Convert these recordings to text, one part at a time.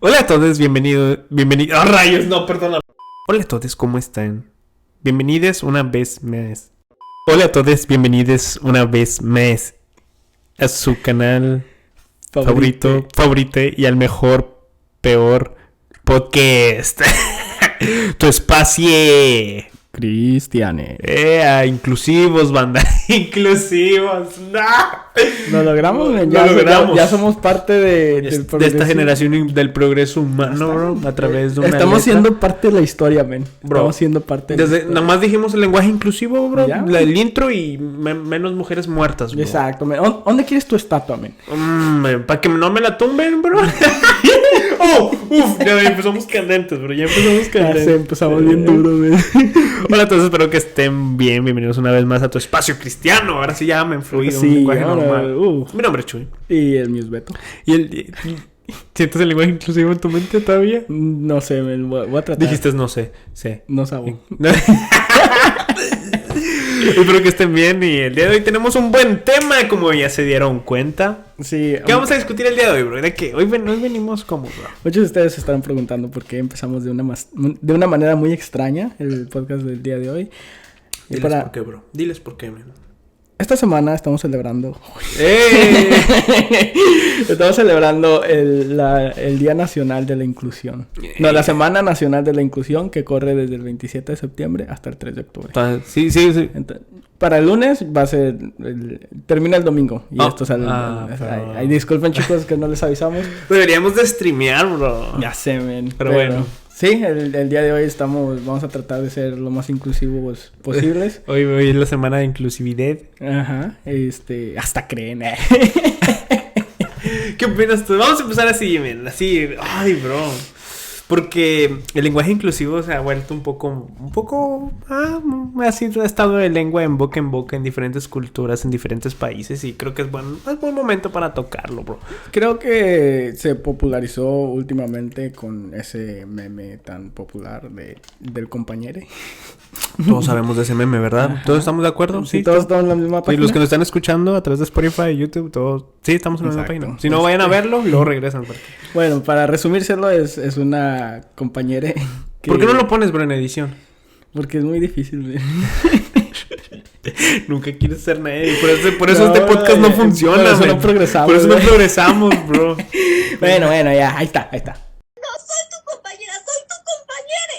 Hola a todos, bienvenidos. ¡Oh, rayos! No, perdona. Hola a todos, ¿cómo están? Bienvenidos una vez más. Hola a todos, bienvenidos una vez más a su canal favorito y al mejor, peor podcast. Tu espacio. Cristiane. Inclusivos, banda. Inclusivos. ¡No! Lo logramos, Lo ya, logramos. ya somos parte del De progreso. esta generación del progreso humano, bro, a través de una Estamos letra. siendo parte de la historia, men. Bro, Estamos siendo parte de la Desde, historia. nada más dijimos el lenguaje inclusivo, bro. Ya. El intro y menos mujeres muertas, bro. Exacto, men. ¿Dónde quieres tu estatua, men? Para que no me la tumben, bro. Ya empezamos candentes, bro. Ya empezamos Ya candentes. se empezamos bien duro, men. Hola a todos, espero que estén bien. Bienvenidos una vez más a tu espacio cristiano. Ahora sí ya me influí un Sí, lenguaje ahora, normal. Mi nombre es Chuy. Y el mío es Beto. ¿Sientes el lenguaje inclusivo en tu mente todavía? No sé, men. Voy a tratar. Dijiste no sé, sí. No sabo. Espero que estén bien y el día de hoy tenemos un buen tema, como ya se dieron cuenta. Sí. ¿Qué vamos a discutir el día de hoy, bro? ¿De qué? Hoy venimos como, bro. Muchos de ustedes se estarán preguntando por qué empezamos de una manera muy extraña el podcast del día de hoy. Y Diles por qué, bro. Diles por qué, man. Esta semana estamos celebrando... ¡Eh! Estamos celebrando el Día Nacional de la Inclusión. No, la Semana Nacional de la Inclusión que corre desde el 27 de septiembre hasta el 3 de octubre. Sí. Entonces, para el lunes va a ser... termina el domingo. Y esto sale... pero- Ay, disculpen, chicos, que no les avisamos. Deberíamos de streamear, bro. Ya sé, men. Pero bueno. Sí, el día de hoy vamos a tratar de ser lo más inclusivos posibles. Hoy es la semana de inclusividad. Ajá. Hasta creen, ¿Qué opinas tú? Vamos a empezar así, man. Así, ay, bro. Porque el lenguaje inclusivo se ha vuelto un poco, así ha estado de lengua en boca en diferentes culturas, en diferentes países y creo que es buen momento para tocarlo, bro. Creo que se popularizó últimamente con ese meme tan popular del compañero. Todos sabemos de ese meme, ¿verdad? Ajá. ¿Todos estamos de acuerdo? Sí, todos estamos en la misma Y página. los que nos están escuchando a través de Spotify, YouTube, todos... Sí, estamos en la misma Exacto. página. Si no, vayan a verlo, luego regresan. Bueno, para resumírselo, es una compañera que... ¿Por qué no lo pones, bro, en edición? Porque es muy difícil, güey. Nunca quieres ser nadie. Por eso No, este podcast no funciona, por eso man. no progresamos, Por eso no güey. progresamos, bro. Bueno, ya, ahí está. Soy tu compañera, soy tu compañera.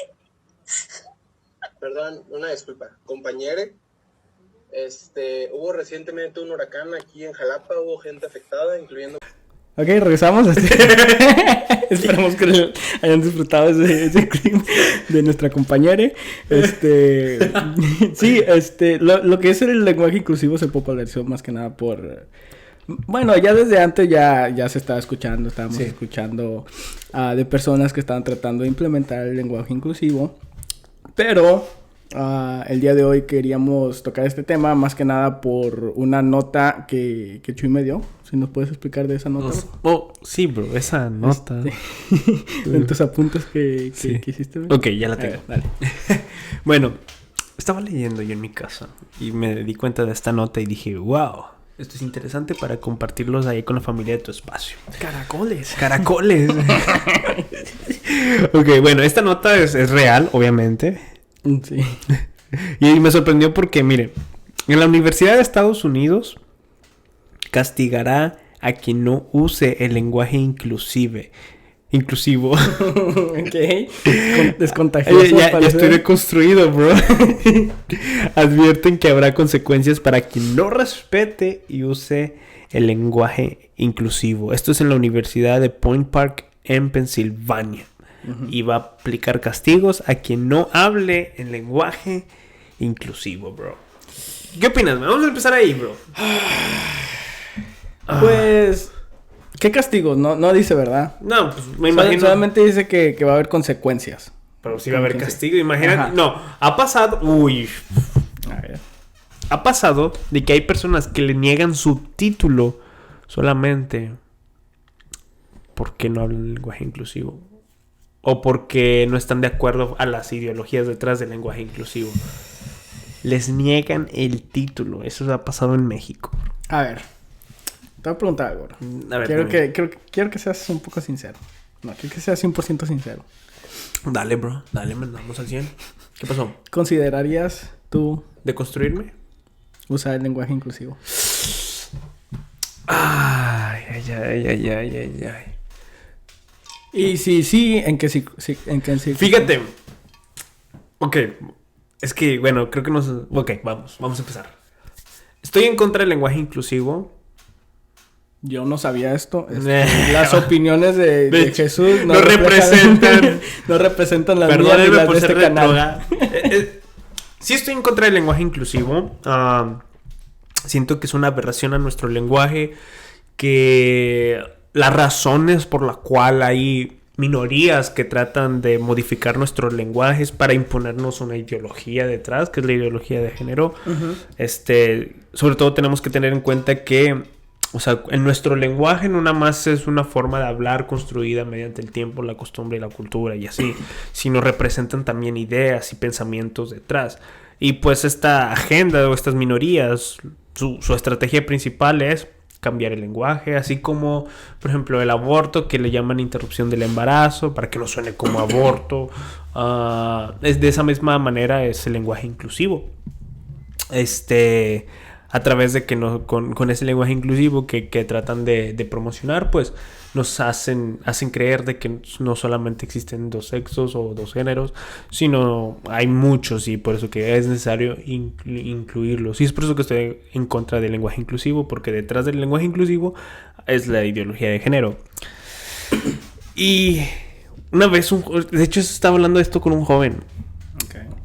Perdón, una disculpa. Compañere, hubo recientemente un huracán aquí en Jalapa, hubo gente afectada, incluyendo... Ok, regresamos. Esperamos que hayan disfrutado ese clip de nuestra compañera. Sí, lo que es el lenguaje inclusivo se popularizó más que nada por... Bueno, ya desde antes ya se estaba escuchando, estábamos Sí. escuchando de personas que estaban tratando de implementar el lenguaje inclusivo. Pero el día de hoy queríamos tocar este tema más que nada por una nota que Chuy me dio. Si nos puedes explicar de esa nota. Sí, bro, esa nota. En tus apuntes que Sí. hiciste. ¿Ves? Ok, ya la A tengo. ver, dale. Bueno, estaba leyendo yo en mi casa y me di cuenta de esta nota y dije, wow, esto es interesante para compartirlos ahí con la familia de tu espacio. Caracoles. Caracoles. Ok, bueno, esta nota es real, obviamente. Sí. Y me sorprendió porque, mire, en la Universidad de Estados Unidos castigará a quien no use el lenguaje inclusivo. Ok. Descontagioso. Ya parece. estoy deconstruido, bro. Advierten que habrá consecuencias para quien no respete y use el lenguaje inclusivo. Esto es en la Universidad de Point Park en Pensilvania. Y va a aplicar castigos a quien no hable el lenguaje inclusivo, bro. ¿Qué opinas? Vamos a empezar ahí, bro. Pues... ¿Qué castigos? No dice, ¿verdad? No, pues me imagino. Solamente dice que va a haber consecuencias. Pero sí va a haber ¿Cómo que sí? castigo, imagínate. Ajá. No, ha pasado. Uy. A ver. Ha pasado de que hay personas que le niegan su título solamente porque no hablan el lenguaje inclusivo. O porque no están de acuerdo a las ideologías detrás del lenguaje inclusivo. Les niegan el título. Eso ha pasado en México. A ver. Te voy a preguntar algo. A ver, Quiero dime. que seas un poco sincero. No, que sea 100% sincero. Dale, bro. Dale, mandamos al 100. ¿Qué pasó? ¿Considerarías tú ¿De construirme? usar el lenguaje inclusivo? Ay, ay, ay, ay, ay, ay, ay. Y sí, ¿en qué sí? Fíjate. Ok. Es que, bueno, creo que nos... Ok, vamos a empezar. Estoy en contra del lenguaje inclusivo. Yo no sabía esto. Las opiniones de Jesús no representan... no representan las mías ni Perdónenme las por de ser este canal. retrógrado. Sí estoy en contra del lenguaje inclusivo. Siento que es una aberración a nuestro lenguaje. Que las razones por las cuales hay minorías que tratan de modificar nuestros lenguajes para imponernos una ideología detrás, que es la ideología de género. Uh-huh. Sobre todo tenemos que tener en cuenta que, o sea, en nuestro lenguaje no nada más es una forma de hablar construida mediante el tiempo, la costumbre y la cultura y así, sino representan también ideas y pensamientos detrás. Y pues esta agenda o estas minorías, su estrategia principal es cambiar el lenguaje, así como, por ejemplo, el aborto, que le llaman interrupción del embarazo, para que no suene como aborto. Es de esa misma manera es el lenguaje inclusivo. A través de que con ese lenguaje inclusivo que tratan de promocionar, pues nos hacen creer de que no solamente existen dos sexos o dos géneros, sino hay muchos, y por eso que es necesario incluirlos. Y es por eso que estoy en contra del lenguaje inclusivo, porque detrás del lenguaje inclusivo es la ideología de género. Y una vez, de hecho estaba hablando de esto con un joven.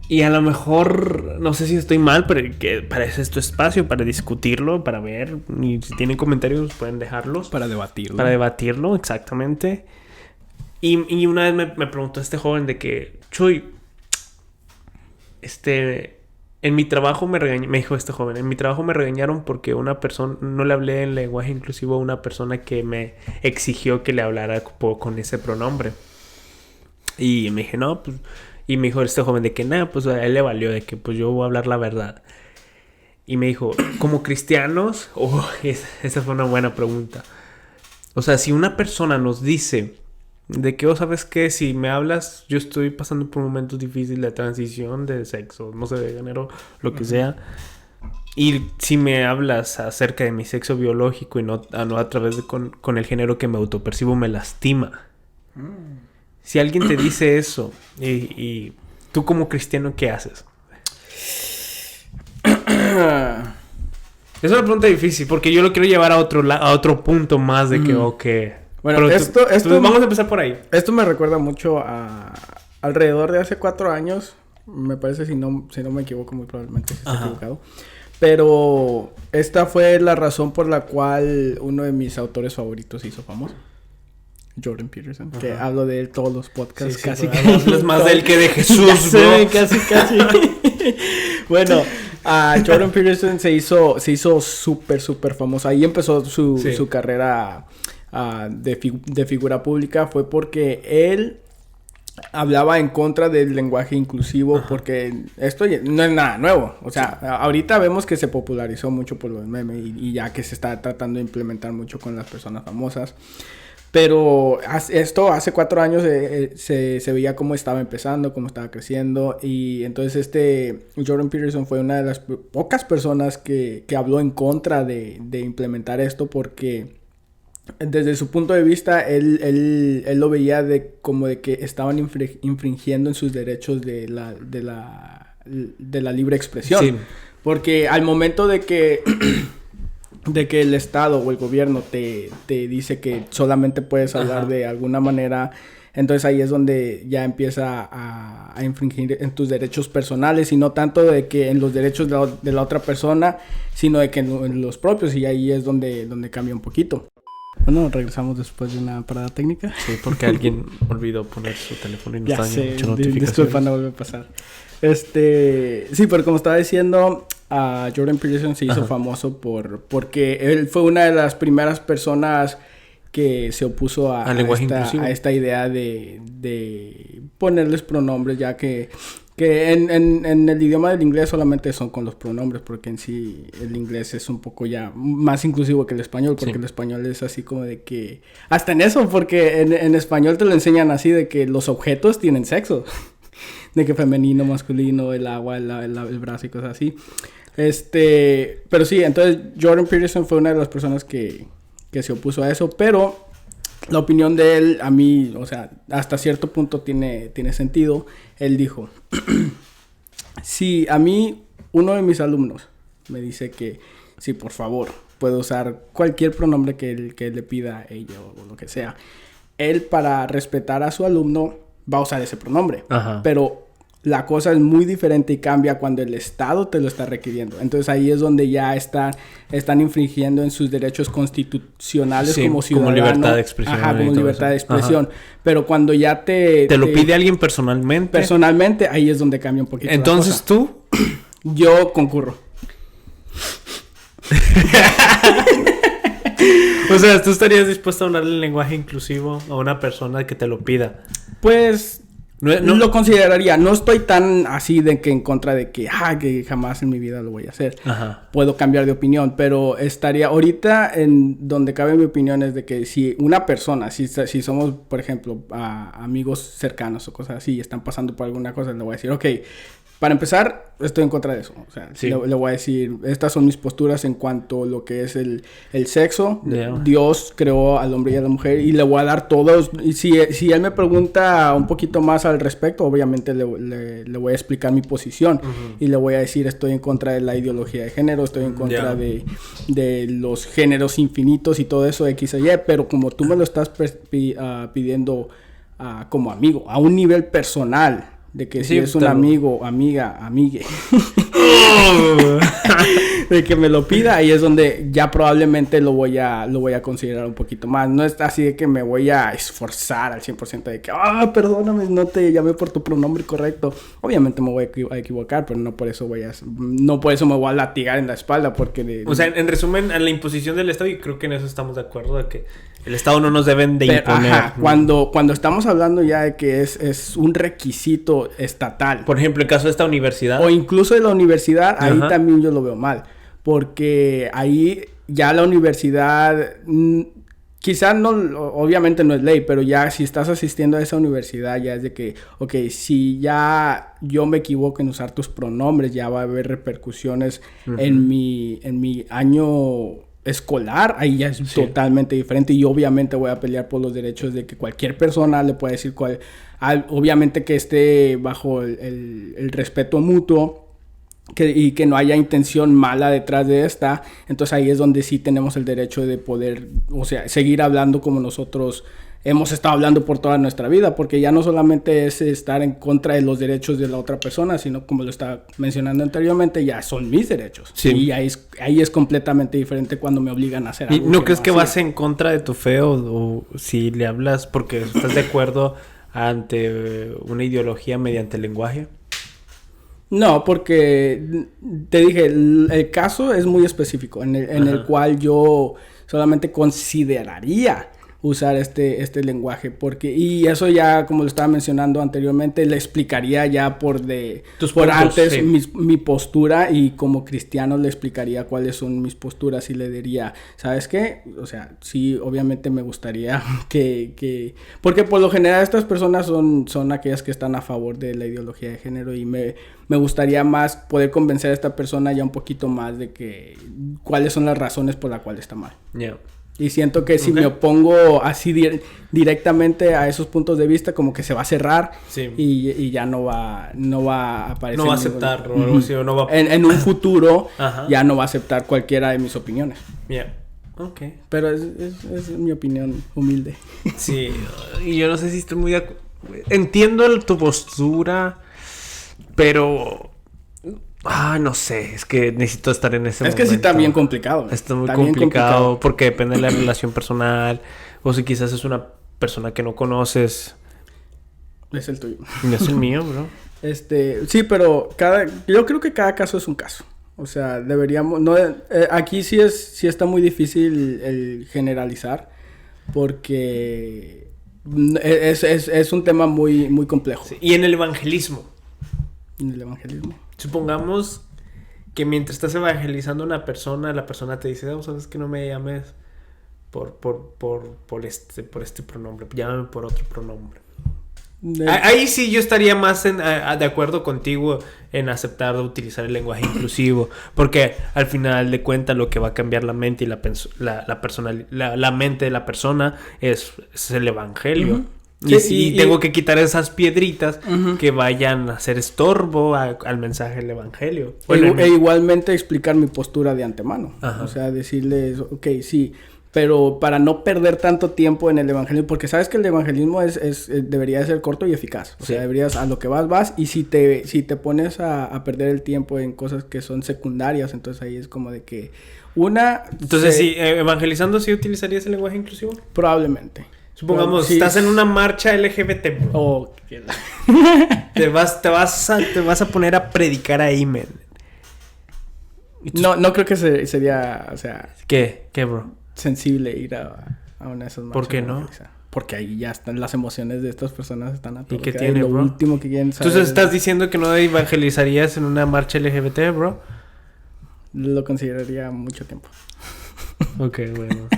Y a lo mejor, no sé si estoy mal, pero que para eso es tu espacio, para discutirlo, para ver. Y si tienen comentarios, pueden dejarlos. Para debatirlo. Para debatirlo, exactamente. Y una vez me preguntó este joven de que, Chuy, en mi trabajo me dijo este joven, en mi trabajo me regañaron porque una persona, no le hablé en lenguaje inclusivo a una persona que me exigió que le hablara con ese pronombre. Y me dije, no, pues... Y me dijo este joven de que nada, pues a él le valió, de que pues yo voy a hablar la verdad. Y me dijo, como cristianos, esa fue una buena pregunta. O sea, si una persona nos dice de que, ¿sabes qué? Si me hablas, yo estoy pasando por momentos difíciles de transición de sexo, no sé, de género, lo que sea. Y si me hablas acerca de mi sexo biológico y no a través de con el género que me autopercibo, me lastima. Si alguien te dice eso y tú como cristiano, ¿qué haces? Es una pregunta difícil porque yo lo quiero llevar a otro punto más de que, okay. Bueno, esto vamos a empezar por ahí. Esto me recuerda mucho a alrededor de hace 4 años. Me parece, si no me equivoco, muy probablemente si estoy equivocado. Pero esta fue la razón por la cual uno de mis autores favoritos se hizo famoso. Jordan Peterson, que hablo de él todos los podcasts, casi. Hablas más de él que de Jesús, bro. Casi. Bueno, Jordan Peterson se hizo súper famoso. Ahí empezó su carrera de figura pública. Fue porque él hablaba en contra del lenguaje inclusivo, porque esto no es nada nuevo. O sea, ahorita vemos que se popularizó mucho por los memes y ya que se está tratando de implementar mucho con las personas famosas. Pero esto hace 4 años se veía cómo estaba empezando, cómo estaba creciendo. Y entonces Jordan Peterson fue una de las pocas personas que habló en contra de implementar esto, porque desde su punto de vista él lo veía como de que estaban infringiendo en sus derechos de la libre expresión. Sí. Porque al momento de que el Estado o el gobierno te dice que solamente puedes hablar de alguna manera, entonces ahí es donde ya empieza a infringir en tus derechos personales, y no tanto de que en los derechos de la otra persona, sino de que en los propios, y ahí es donde cambia un poquito. Bueno, regresamos después de una parada técnica. Sí, porque alguien olvidó poner su teléfono y nos dañó muchas notificaciones. Disculpa, no vuelve a pasar. Sí, pero como estaba diciendo, Jordan Peterson se hizo famoso porque él fue una de las primeras personas que se opuso a esta idea de ponerles pronombres, ya que Que en el idioma del inglés solamente son con los pronombres, porque en sí el inglés es un poco ya más inclusivo que el español, porque Sí. el español es así como de que... Hasta en eso, porque en español te lo enseñan así de que los objetos tienen sexo. De que femenino, masculino, el agua, el brazo y cosas así. Pero sí, entonces Jordan Peterson fue una de las personas que se opuso a eso, pero la opinión de él a mí, o sea, hasta cierto punto tiene sentido. Él dijo, si a mí uno de mis alumnos me dice que sí, por favor, puedo usar cualquier pronombre que él le pida a ella o lo que sea, él para respetar a su alumno va a usar ese pronombre. Ajá. Pero la cosa es muy diferente y cambia cuando el Estado te lo está requiriendo. Entonces ahí es donde ya están infringiendo en sus derechos constitucionales Sí, como ciudadano. como libertad de expresión Ajá, y como todo libertad eso. de expresión. Ajá. Pero cuando ya Te lo pide alguien personalmente. personalmente, ahí es donde cambia un poquito la Entonces cosa. tú... Yo concurro. O sea, ¿tú estarías dispuesto a hablarle el lenguaje inclusivo a una persona que te lo pida? Pues No, lo consideraría. No estoy tan así de que en contra de que jamás en mi vida lo voy a hacer. Ajá. Puedo cambiar de opinión, pero estaría ahorita en donde cabe mi opinión es de que si una persona, si somos, por ejemplo, amigos cercanos o cosas así y están pasando por alguna cosa, le voy a decir, ok, para empezar, estoy en contra de eso. O sea, Sí. le voy a decir, estas son mis posturas en cuanto a lo que es el sexo. Yeah. Dios creó al hombre y a la mujer y le voy a dar todos. Y si él me pregunta un poquito más al respecto, obviamente le voy a explicar mi posición. Ujú. Y le voy a decir, estoy en contra de la ideología de género, estoy en contra Yeah. de los géneros infinitos y todo eso, X o Y. Pero como tú me lo estás pidiendo como amigo, a un nivel personal, de que Sí, si es un te lo- amigo, amiga, amigue, de que me lo pida, ahí es donde ya probablemente lo voy a considerar un poquito más. No es así de que me voy a esforzar al 100% de que, perdóname, no te llamé por tu pronombre correcto. Obviamente me voy a equivocar, pero no por eso me voy a latigar en la espalda porque O sea, en resumen, a la imposición del Estado, y creo que en eso estamos de acuerdo, de que el Estado no nos deben de pero, imponer. ajá, ¿no? cuando estamos hablando ya de que es un requisito estatal. Por ejemplo, en caso de esta universidad. O incluso de la universidad, ahí Ajá. también yo lo veo mal. Porque ahí ya la universidad, quizás no, obviamente no es ley, pero ya si estás asistiendo a esa universidad, ya es de que, ok, si ya yo me equivoco en usar tus pronombres, ya va a haber repercusiones en mi año escolar, ahí ya es Sí. totalmente diferente y obviamente voy a pelear por los derechos de que cualquier persona le pueda decir obviamente que esté bajo el respeto mutuo y que no haya intención mala detrás de esta. Entonces ahí es donde sí tenemos el derecho de poder, o sea, seguir hablando como nosotros hemos estado hablando por toda nuestra vida, porque ya no solamente es estar en contra de los derechos de la otra persona, sino como lo estaba mencionando anteriormente, ya son mis derechos. Sí. Y ahí es completamente diferente cuando me obligan a hacer ¿Y algo. no crees que hacía. vas en contra de tu fe o si le hablas porque estás de acuerdo ante una ideología mediante el lenguaje? No, porque te dije, el caso es muy específico, en el Ajá. cual yo solamente consideraría usar este lenguaje, y eso ya, como lo estaba mencionando anteriormente, le explicaría ya por Tus por puntos, antes sí. mi postura, y como cristiano le explicaría cuáles son mis posturas y le diría, ¿sabes qué? O sea, sí, obviamente me gustaría porque por lo general estas personas son aquellas que están a favor de la ideología de género, y me gustaría más poder convencer a esta persona ya un poquito más de que cuáles son las razones por las cuales está mal. Yeah. Y siento que si Ok. me opongo así directamente a esos puntos de vista, como que se va a cerrar, Sí. y ya no va a aparecer. No va a ningún- aceptar o algo así, o no va a... En un futuro Ajá. ya no va a aceptar cualquiera de mis opiniones. Yeah. Ok. Pero es mi opinión humilde. Sí, y yo no sé si estoy muy de acuerdo. Entiendo tu postura, pero... no sé, es que necesito estar en ese Es momento. que sí está bien complicado. Está muy Está bien complicado porque depende de la relación personal, o si quizás es una persona que no conoces. Es el tuyo. Y no es el mío, bro. Sí, pero yo creo que cada caso es un caso. O sea, deberíamos... aquí sí está muy difícil el generalizar, porque es un tema muy, muy complejo. Sí, y en el evangelismo. en el evangelismo. Supongamos que mientras estás evangelizando a una persona, la persona te dice, sabes que no me llames por este pronombre, llámame por otro pronombre. Ahí sí yo estaría más de acuerdo contigo en aceptar de utilizar el lenguaje inclusivo, porque al final de cuentas lo que va a cambiar la mente y la mente de la persona es el evangelio. Y tengo que quitar esas piedritas que vayan a hacer estorbo al mensaje del evangelio. E igualmente explicar mi postura de antemano. Ajá. O sea, decirles, ok, sí, pero para no perder tanto tiempo en el evangelismo, porque sabes que el evangelismo debería de ser corto y eficaz. O sea, deberías, a lo que vas, y si te pones a perder el tiempo en cosas que son secundarias, entonces ahí es como de que Entonces, sí, evangelizando, ¿sí utilizarías el lenguaje inclusivo? Probablemente. Supongamos, estás en una marcha LGBT, bro. Oh, te vas a poner a predicar ahí, man. No creo que sería, o sea... ¿Qué, bro? Sensible ir a una de esas marchas. ¿Por qué no? Porque ahí ya están las emociones de estas personas, están a todo. ¿Y qué tiene, bro? Lo último que quieren saber. Entonces estás diciendo que no evangelizarías en una marcha LGBT, bro. Lo consideraría mucho tiempo. Ok, bueno.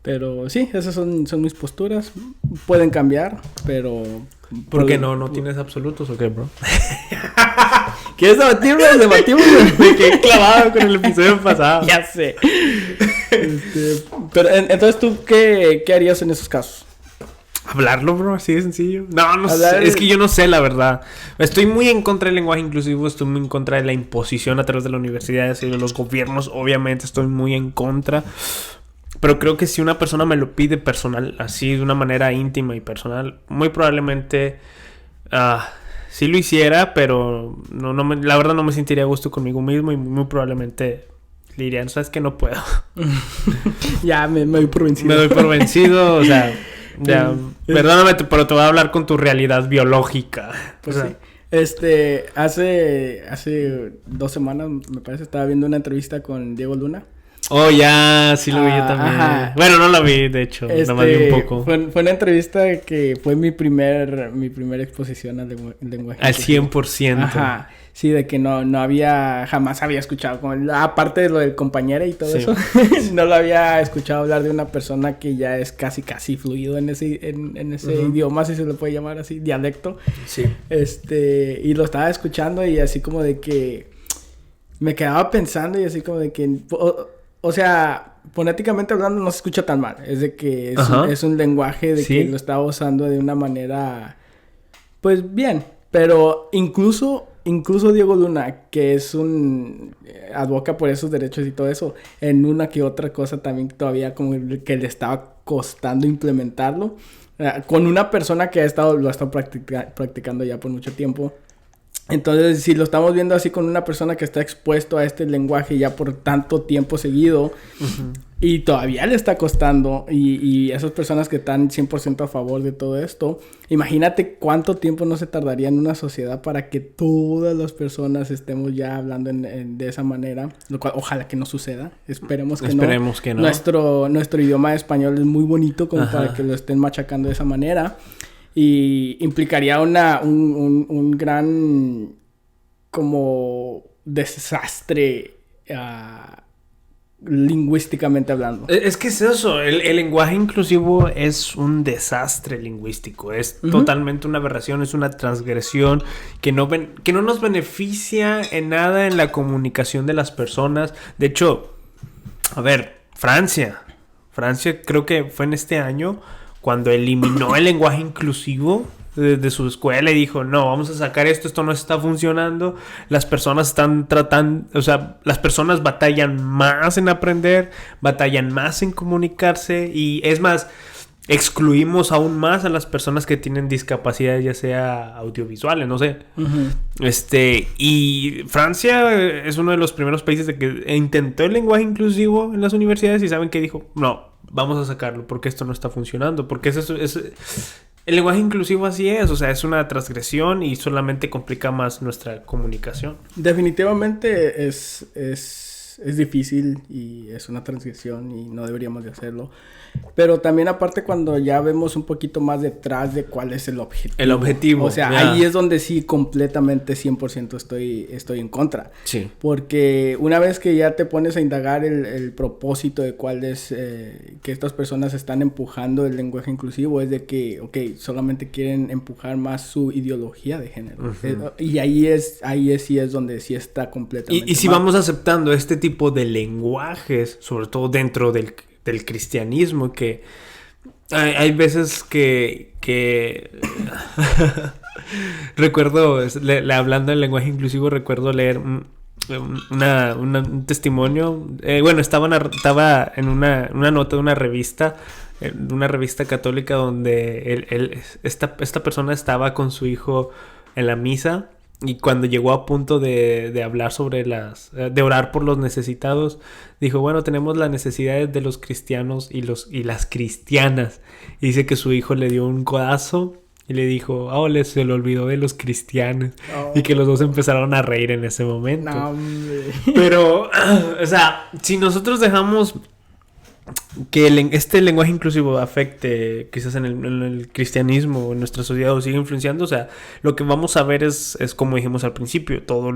Pero sí, esas son mis posturas. Pueden cambiar, pero... ¿Por qué no? ¿No tienes absolutos o qué, bro? ¿Quieres debatirlo? Debatimos. Me quedé clavado con el episodio pasado. Ya sé. Pero entonces, ¿tú qué harías en esos casos? Hablarlo, bro, así de sencillo. No sé. Es que yo no sé, la verdad. Estoy muy en contra del lenguaje inclusivo. Estoy muy en contra de la imposición a través de las universidades y de los gobiernos. Obviamente estoy muy en contra. Pero creo que si una persona me lo pide personal, así de una manera íntima y personal, muy probablemente sí lo hiciera, pero la verdad no me sentiría a gusto conmigo mismo y muy probablemente le diría, ¿sabes qué? No puedo. Ya, me doy por vencido. Me doy por vencido, o sea, ya, perdóname, pero te voy a hablar con tu realidad biológica. Pues o sea, sí. Hace 2 semanas, me parece, estaba viendo una entrevista con Diego Luna. Oh, ya, sí lo vi yo también. Ajá. Bueno, no lo vi, de hecho, nomás vi un poco. Fue una entrevista que fue mi primera exposición al lenguaje. Al 100%. Ajá. Sí, de que jamás había escuchado, aparte de lo del compañero y todo eso, no lo había escuchado hablar de una persona que ya es casi fluido en ese idioma, si se le puede llamar así, dialecto. Sí. Y lo estaba escuchando y así como de que me quedaba pensando y así como de que... O sea, fonéticamente hablando no se escucha tan mal. Es de que es un lenguaje de que lo estaba usando de una manera... Pues bien. Pero incluso Diego Luna, que es advoca por esos derechos y todo eso, en una que otra cosa también todavía como que le estaba costando implementarlo. Con una persona que lo ha estado practicando ya por mucho tiempo. Entonces, si lo estamos viendo así con una persona que está expuesto a este lenguaje ya por tanto tiempo seguido y todavía le está costando y esas personas que están 100% a favor de todo esto, imagínate cuánto tiempo no se tardaría en una sociedad para que todas las personas estemos ya hablando de esa manera, lo cual ojalá que no suceda, esperemos que no. Nuestro idioma español es muy bonito como para que lo estén machacando de esa manera. Y implicaría un gran como desastre lingüísticamente hablando. Es que es eso, el lenguaje inclusivo es un desastre lingüístico, es totalmente una aberración, es una transgresión que no nos beneficia en nada en la comunicación de las personas. De hecho, a ver, Francia creo que fue en este año cuando eliminó el lenguaje inclusivo de su escuela y dijo, no, vamos a sacar esto no está funcionando, las personas están tratando, o sea, las personas batallan más en aprender, batallan más en comunicarse y es más, excluimos aún más a las personas que tienen discapacidades, ya sea audiovisuales, no sé. Y Francia es uno de los primeros países de que intentó el lenguaje inclusivo en las universidades y saben que dijo, no, vamos a sacarlo porque esto no está funcionando, porque el lenguaje inclusivo así es, o sea, es una transgresión y solamente complica más nuestra comunicación. Definitivamente es es difícil y es una transgresión y no deberíamos de hacerlo. Pero también aparte cuando ya vemos un poquito más detrás de cuál es el objetivo. El objetivo. O sea, ahí es donde sí completamente 100% estoy en contra. Sí. Porque una vez que ya te pones a indagar el propósito de cuál es que estas personas están empujando el lenguaje inclusivo, es de que, ok, solamente quieren empujar más su ideología de género. Y sí es donde sí está completamente Y si mal. vamos aceptando este tipo de lenguajes, sobre todo dentro del cristianismo, que hay veces que recuerdo, hablando del lenguaje inclusivo, recuerdo leer un testimonio. Estaba en una nota de una revista católica donde esta persona estaba con su hijo en la misa. Y cuando llegó a punto de hablar sobre de orar por los necesitados, dijo, bueno, tenemos las necesidades de los cristianos y las cristianas. Y dice que su hijo le dio un codazo y le dijo, se le olvidó de los cristianos. Oh. Y que los dos empezaron a reír en ese momento. No, hombre. Pero, o sea, si nosotros dejamos que este lenguaje inclusivo afecte quizás en el cristianismo o en nuestra sociedad o sigue influenciando, o sea, lo que vamos a ver es como dijimos al principio, el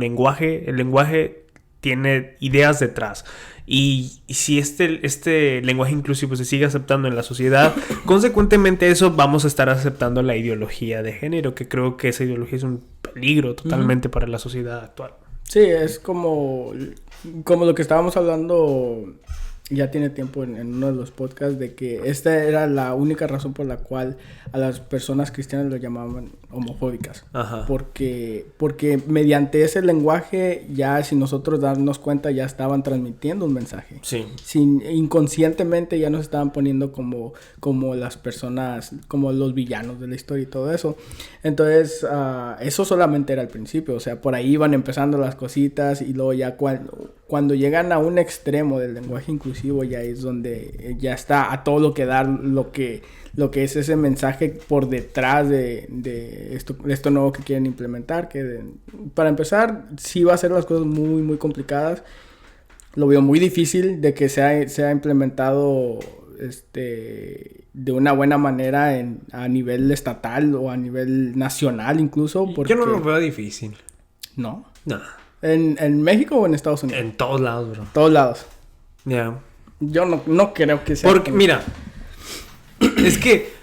lenguaje tiene ideas detrás. Y si este lenguaje inclusivo se sigue aceptando en la sociedad, consecuentemente eso vamos a estar aceptando la ideología de género, que creo que esa ideología es un peligro totalmente para la sociedad actual. Sí, es como lo que estábamos hablando ya tiene tiempo en uno de los podcasts, de que esta era la única razón por la cual a las personas cristianas lo llamaban homofóbicas. Ajá. Porque mediante ese lenguaje, ya sin nosotros darnos cuenta, ya estaban transmitiendo un mensaje. Sí. Inconscientemente ya nos estaban poniendo como las personas, como los villanos de la historia y todo eso. Entonces, eso solamente era el principio. O sea, por ahí iban empezando las cositas y luego ya cuando llegan a un extremo del lenguaje inclusivo, ya es donde ya está a todo lo que dar lo que es ese mensaje por detrás de esto nuevo que quieren implementar. Para empezar, sí va a ser las cosas muy, muy complicadas. Lo veo muy difícil de que sea implementado de una buena manera a nivel estatal o a nivel nacional incluso. Porque... Yo no lo veo difícil. ¿No? No. ¿En México o en Estados Unidos? En todos lados, bro. Todos lados. Ya. Yeah. Yo no creo que sea... Porque, mira, es que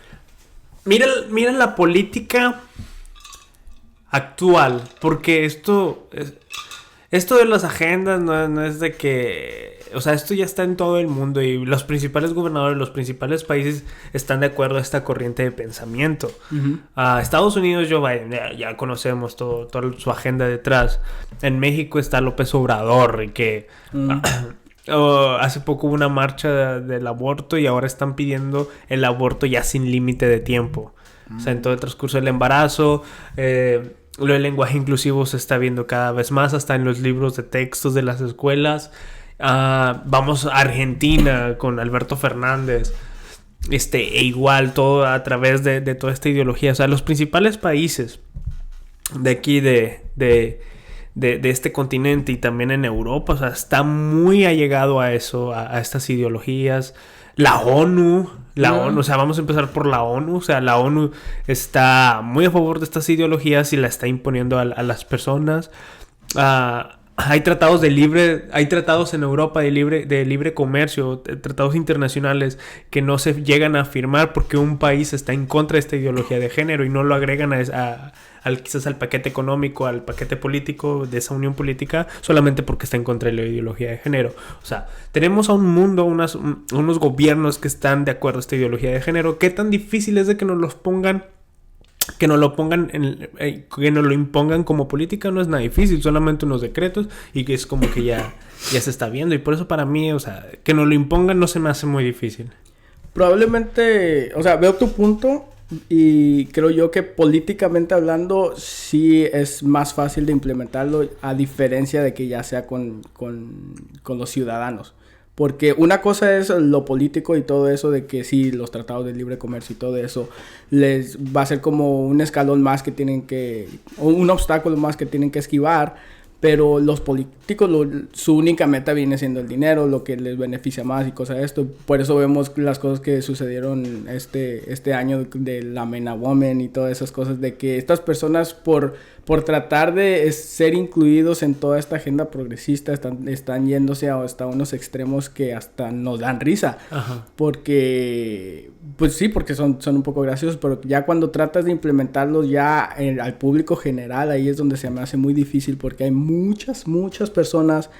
mira la política actual, porque esto de las agendas no es de que, o sea, esto ya está en todo el mundo y los principales gobernadores, los principales países están de acuerdo a esta corriente de pensamiento. Uh-huh. Estados Unidos, Joe Biden, ya conocemos toda su agenda detrás. En México está López Obrador, y que hace poco hubo una marcha del aborto y ahora están pidiendo el aborto ya sin límite de tiempo. O sea, en todo el transcurso del embarazo. Lo del lenguaje inclusivo se está viendo cada vez más, hasta en los libros de textos de las escuelas. Vamos a Argentina con Alberto Fernández. E igual todo a través de toda esta ideología. O sea, los principales países de aquí de este continente y también en Europa, o sea, está muy allegado a eso, a estas ideologías. La ONU, o sea, vamos a empezar por la ONU. O sea, la ONU está muy a favor de estas ideologías y la está imponiendo a las personas. Hay tratados en Europa de libre comercio, tratados internacionales que no se llegan a firmar porque un país está en contra de esta ideología de género y no lo agregan quizás al paquete económico, al paquete político de esa unión política, solamente porque está en contra de la ideología de género. O sea, tenemos a un mundo, unos gobiernos que están de acuerdo a esta ideología de género. ¿Qué tan difícil es de que nos lo pongan? Que nos lo impongan como política? No es nada difícil, solamente unos decretos y que es como que ya se está viendo. Y por eso para mí, o sea, que nos lo impongan no se me hace muy difícil. Probablemente, o sea, veo tu punto y creo yo que políticamente hablando sí es más fácil de implementarlo, a diferencia de que ya sea con los ciudadanos. Porque una cosa es lo político y todo eso, de que sí, los tratados de libre comercio y todo eso les va a ser como un escalón más que tienen que, o un obstáculo más que tienen que esquivar. pero los políticos, su única meta viene siendo el dinero, lo que les beneficia más y cosas de esto. Por eso vemos las cosas que sucedieron este año de la MENA Woman y todas esas cosas, de que estas personas por tratar de ser incluidos en toda esta agenda progresista están yéndose hasta unos extremos que hasta nos dan risa. Ajá. Porque, pues sí, porque son un poco graciosos, pero ya cuando tratas de implementarlos ya al público general, ahí es donde se me hace muy difícil, porque hay muchas personas,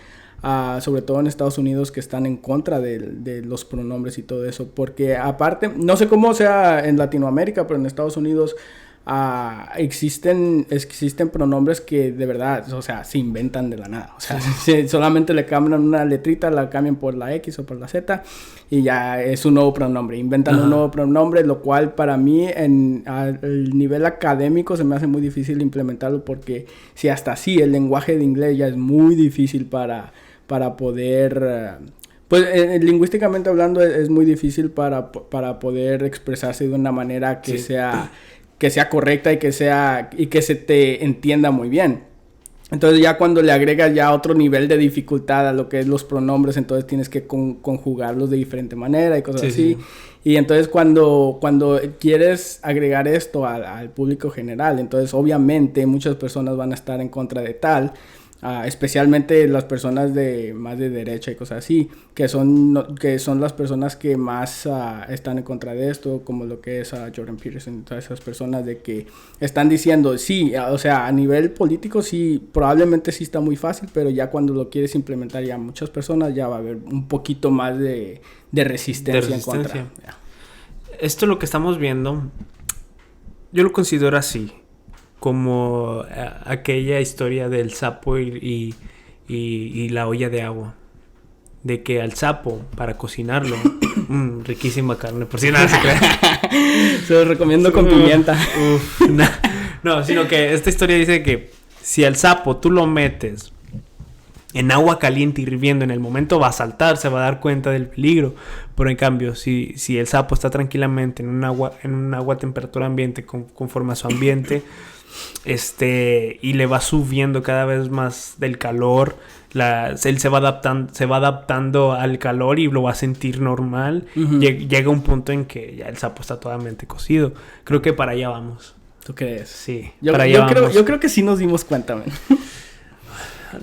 sobre todo en Estados Unidos, que están en contra de los pronombres y todo eso, porque aparte, no sé cómo sea en Latinoamérica, pero en Estados Unidos existen pronombres que de verdad, o sea, se inventan de la nada. O sea, solamente le cambian una letrita, la cambian por la X o por la Z y ya es un nuevo pronombre. Inventan un nuevo pronombre, lo cual para mí al nivel académico se me hace muy difícil implementarlo, porque si hasta así el lenguaje de inglés ya es muy difícil para poder... Pues lingüísticamente hablando es muy difícil para poder expresarse de una manera que sea correcta y que se te entienda muy bien. Entonces ya cuando le agregas ya otro nivel de dificultad a lo que es los pronombres, entonces tienes que conjugarlos de diferente manera y cosas así. Y entonces cuando quieres agregar esto al público general, entonces obviamente muchas personas van a estar en contra de tal. Especialmente las personas más de derecha y cosas así, que son las personas que más están en contra de esto, como lo que es Jordan Peterson, todas esas personas de que están diciendo, sí, o sea, a nivel político sí, probablemente sí está muy fácil, pero ya cuando lo quieres implementar ya muchas personas, ya va a haber un poquito más de resistencia en contra. Esto lo que estamos viendo, yo lo considero así, como aquella historia del sapo y la olla de agua. De que al sapo, para cocinarlo, riquísima carne, por si nada se cree. Se lo recomiendo con pimienta. No, sino que esta historia dice que si al sapo tú lo metes en agua caliente hirviendo, en el momento va a saltar, se va a dar cuenta del peligro. Pero en cambio, si el sapo está tranquilamente en un agua a temperatura ambiente, conforme a su ambiente, y le va subiendo cada vez más del calor, él se va adaptando al calor y lo va a sentir normal. Llega un punto en que ya el sapo está totalmente cocido. Creo que para allá vamos. ¿Tú crees? Sí, para allá vamos. Yo creo que sí nos dimos cuenta, man.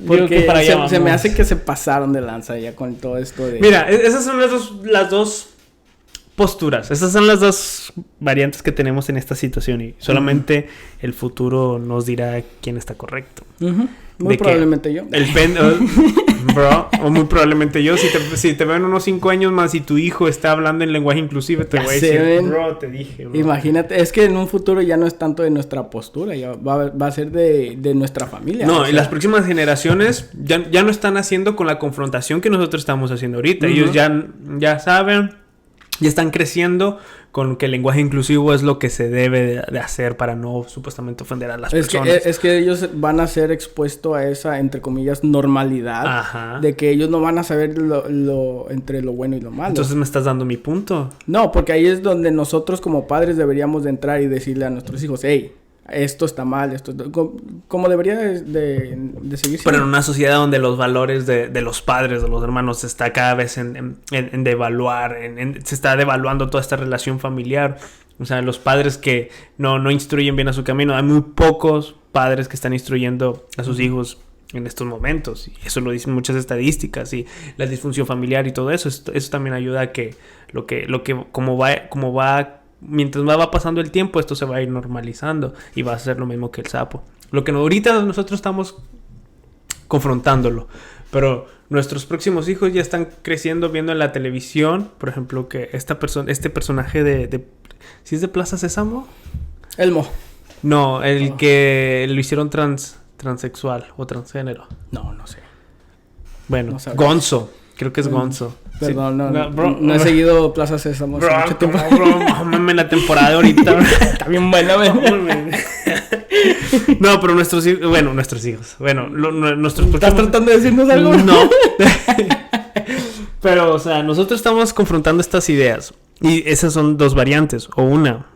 Porque para allá se me hace que se pasaron de lanza ya con todo esto de... Mira, esas son las dos posturas. Esas son las dos variantes que tenemos en esta situación, y solamente el futuro nos dirá quién está correcto. Muy probablemente yo. Bro, o muy probablemente yo. Si te veo en unos 5 años más y tu hijo está hablando en lenguaje inclusive, te voy a decir, bro, te dije, bro. Imagínate, es que en un futuro ya no es tanto de nuestra postura, ya va a ser de nuestra familia. No, y las próximas generaciones ya no están haciendo con la confrontación que nosotros estamos haciendo ahorita. Ellos ya saben, ya están creciendo con que el lenguaje inclusivo es lo que se debe de hacer para no supuestamente ofender a las personas. Es que ellos van a ser expuestos a esa, entre comillas, normalidad. Ajá. De que ellos no van a saber entre lo bueno y lo malo. Entonces me estás dando mi punto. No, porque ahí es donde nosotros como padres deberíamos de entrar y decirle a nuestros hijos, hey, esto está mal, como debería de seguir siendo. Pero en una sociedad donde los valores de los padres, de los hermanos, se está cada vez en devaluar, se está devaluando toda esta relación familiar. O sea, los padres que no instruyen bien a su camino. Hay muy pocos padres que están instruyendo a sus hijos en estos momentos. Y eso lo dicen muchas estadísticas. Y la disfunción familiar y todo eso. Eso también ayuda a que como va mientras va pasando el tiempo, esto se va a ir normalizando y va a ser lo mismo que el sapo. Lo que ahorita nosotros estamos confrontándolo, pero nuestros próximos hijos ya están creciendo viendo en la televisión, por ejemplo, que este personaje de ¿sí es de Plaza Sésamo? Elmo. No, que lo hicieron transexual o transgénero. No sé. Bueno, no Gonzo. Creo que es Gonzo. Perdón, sí. no he seguido Plaza Sésamo hace mucho tiempo. Mame la temporada ahorita. Está bien buena, No, pero nuestros hijos. Bueno, nuestros próximos... ¿Estás tratando de decirnos algo? No. Pero, o sea, nosotros estamos confrontando estas ideas. Y esas son dos variantes. O una,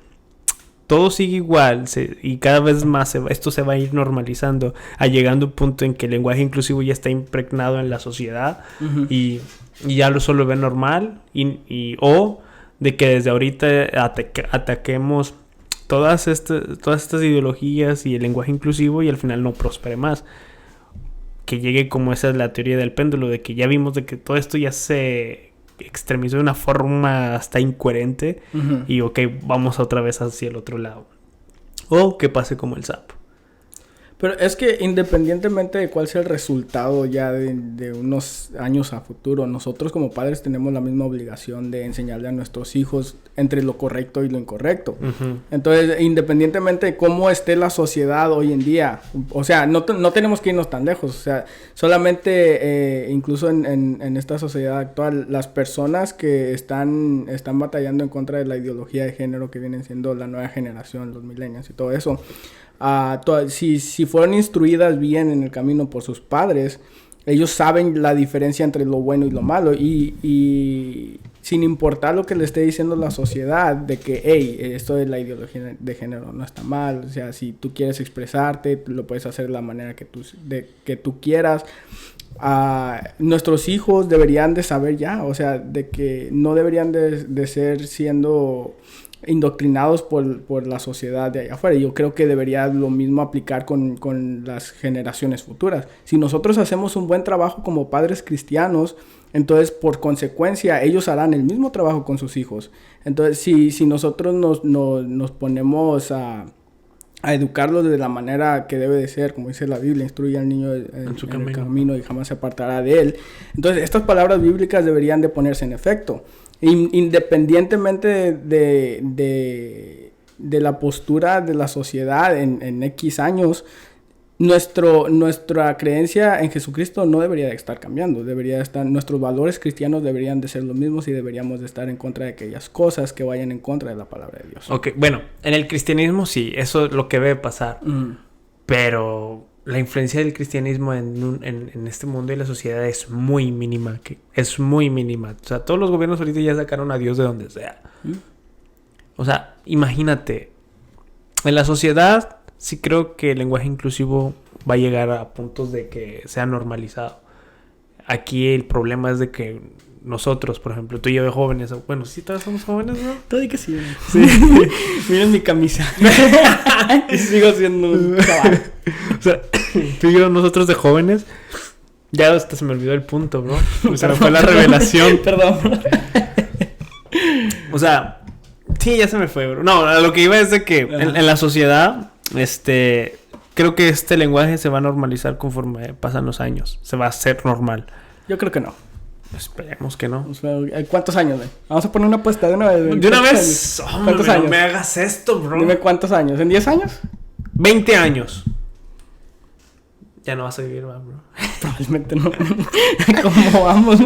todo sigue igual y cada vez más esto se va a ir normalizando, llegando a un punto en que el lenguaje inclusivo ya está impregnado en la sociedad y ya solo ve normal o de que desde ahorita ataquemos todas estas ideologías y el lenguaje inclusivo y al final no prospere más. Que llegue como esa es la teoría del péndulo, de que ya vimos de que todo esto ya se extremizó de una forma hasta incoherente y ok, vamos otra vez hacia el otro lado. O que pase como el sapo. Pero es que independientemente de cuál sea el resultado ya de unos años a futuro, nosotros como padres tenemos la misma obligación de enseñarle a nuestros hijos entre lo correcto y lo incorrecto. Entonces, independientemente de cómo esté la sociedad hoy en día, o sea, no tenemos que irnos tan lejos. O sea, solamente incluso en esta sociedad actual, las personas que están batallando en contra de la ideología de género que vienen siendo la nueva generación, los millennials y todo eso, si fueron instruidas bien en el camino por sus padres, ellos saben la diferencia entre lo bueno y lo malo y sin importar lo que le esté diciendo la sociedad de que, hey, esto de la ideología de género no está mal, o sea, si tú quieres expresarte, lo puedes hacer de la manera que tú quieras. Nuestros hijos deberían de saber ya, o sea, de que no deberían de ser siendo indoctrinados por la sociedad de allá afuera. Yo creo que debería lo mismo aplicar con las generaciones futuras. Si nosotros hacemos un buen trabajo como padres cristianos, entonces por consecuencia ellos harán el mismo trabajo con sus hijos. Entonces si nosotros nos ponemos a educarlos de la manera que debe de ser, como dice la Biblia, instruye al niño en el camino y jamás se apartará de él. Entonces estas palabras bíblicas deberían de ponerse en efecto. Independientemente de la postura de la sociedad en X años, nuestra creencia en Jesucristo no debería de estar cambiando. Nuestros valores cristianos deberían de ser los mismos y deberíamos de estar en contra de aquellas cosas que vayan en contra de la palabra de Dios. Ok, bueno, en el cristianismo sí, eso es lo que debe pasar. Pero la influencia del cristianismo en este mundo y la sociedad es muy mínima. Es muy mínima. O sea, todos los gobiernos ahorita ya sacaron a Dios de donde sea. O sea, imagínate. En la sociedad sí creo que el lenguaje inclusivo va a llegar a puntos de que sea normalizado. Aquí el problema es de que nosotros, por ejemplo, tú y yo de jóvenes, bueno, sí, todos somos jóvenes, ¿no? Todo y que sí. Miren mi camisa. Y sigo siendo un chaval. O sea, tú y yo, nosotros de jóvenes, ya hasta se me olvidó el punto, bro. O sea, fue la revelación. Perdón. O sea, sí, ya se me fue, bro. No, lo que iba es de que en la sociedad, creo que este lenguaje se va a normalizar conforme pasan los años. Se va a hacer normal. Yo creo que no. Esperemos que no. ¿Cuántos años, güey? Vamos a poner una apuesta de una vez. ¿De una vez? Hombre, ¿Cuántos años? No me hagas esto, bro. Dime cuántos años. ¿En 10 años? 20 años. Ya no vas a vivir más, bro. Probablemente no. ¿Cómo vamos?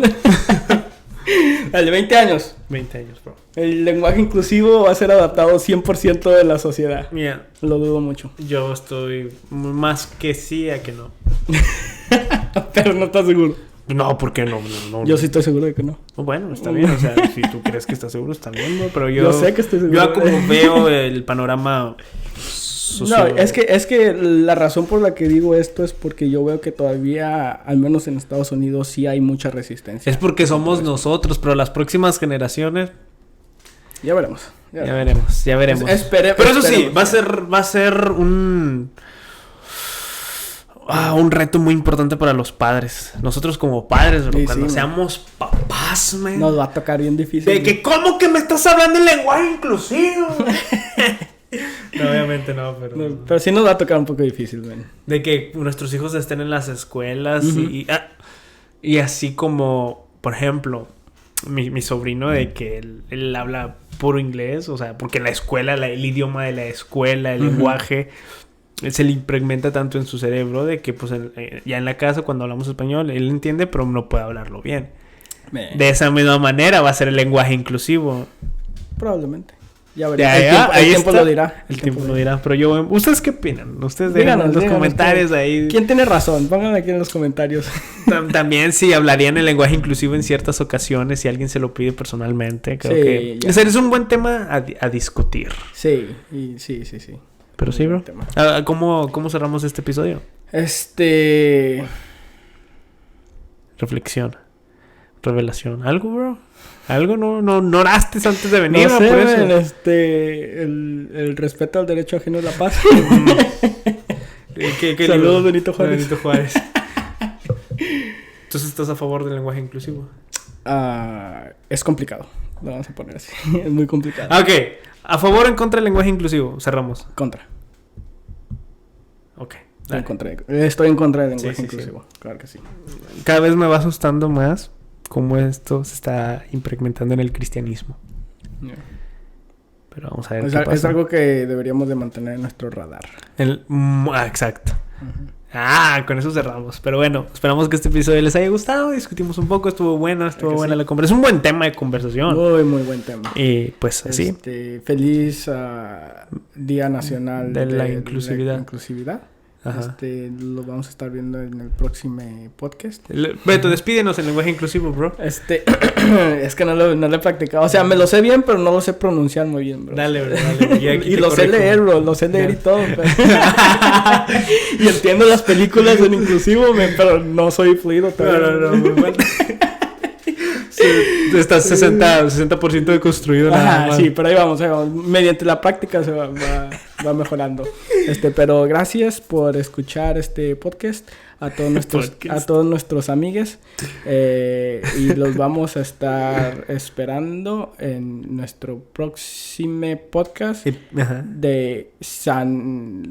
El de 20 años. 20 años, bro. El lenguaje inclusivo va a ser adaptado 100% de la sociedad. Mira, lo dudo mucho. Yo estoy más que sí a que no. Pero no estás seguro. No, ¿por qué no? Yo sí estoy seguro de que no. Bueno, está bien. O sea, si tú crees que estás seguro, está bien, ¿no? Pero yo sé que estoy seguro. Yo como veo el panorama social. No, es que la razón por la que digo esto es porque yo veo que todavía, al menos en Estados Unidos, sí hay mucha resistencia. Es porque somos nosotros, pero las próximas generaciones... Ya veremos. Ya veremos. Pero eso sí, va a ser un reto muy importante para los padres. Nosotros como padres, bro, cuando seamos papás, man, nos va a tocar bien difícil. De que, ¿cómo que me estás hablando en lenguaje inclusivo? No, obviamente no, pero... No, pero sí nos va a tocar un poco difícil, man. De que nuestros hijos estén en las escuelas y así como, por ejemplo, mi sobrino, de que él habla puro inglés, o sea, porque la escuela, el idioma de la escuela, el lenguaje... se le implementa tanto en su cerebro de que pues ya en la casa cuando hablamos español él entiende pero no puede hablarlo bien. De esa misma manera va a ser el lenguaje inclusivo. Probablemente. Ya veremos. El tiempo lo dirá. El tiempo lo dirá. Pero yo... ¿Ustedes qué opinan? Ustedes Díganos en los comentarios ahí. ¿Quién tiene razón? Pónganlo aquí en los comentarios. También si hablarían el lenguaje inclusivo en ciertas ocasiones, si alguien se lo pide personalmente. Creo que... ya. O sea, es un buen tema a discutir. Sí. Sí. Pero sí, bro. ¿Cómo cerramos este episodio? Reflexión. Revelación. ¿Algo, bro? ¿Algo? ¿No oraste antes de venir? No sé, por eso. el respeto al derecho ajeno es la paz. ¿Qué Saludos, digo? Benito Juárez. Entonces, ¿estás a favor del lenguaje inclusivo? Es complicado. Lo vamos a poner así. Es muy complicado. Ok. ¿A favor o en contra del lenguaje inclusivo? Cerramos. Contra. Ok. Estoy en contra del lenguaje Sí. inclusivo. Claro que sí. Cada vez me va asustando más cómo esto se está implementando en el cristianismo. Yeah. Pero vamos a ver Es, qué pasa. es algo que deberíamos de mantener en nuestro radar. Exacto. Uh-huh. Con eso cerramos. Pero bueno, esperamos que este episodio les haya gustado. Discutimos un poco, estuvo buena la conversación. Es un buen tema de conversación. Muy, muy buen tema. Y pues así. Feliz Día Nacional de la Inclusividad. Ajá. Lo vamos a estar viendo en el próximo podcast. Beto, despídenos en lenguaje inclusivo, bro. Es que no lo he practicado. O sea, me lo sé bien, pero no lo sé pronunciar muy bien, bro. Dale, bro, dale. Y lo sé leer, bro. Lo sé leer y todo. Pero... y entiendo las películas en inclusivo, pero no soy fluido todavía. No. Estás 60% deconstruido nada más. Sí, pero ahí vamos. Mediante la práctica se va mejorando. Pero gracias por escuchar este podcast a todos nuestros amigues. Y los vamos a estar esperando en nuestro próximo podcast de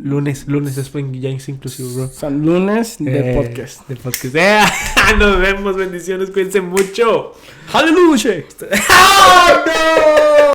Lunes después ya es inclusivo, bro. San Lunes de podcast. Nos vemos, bendiciones, cuídense mucho. ¡Aleluya! ¡Oh, no!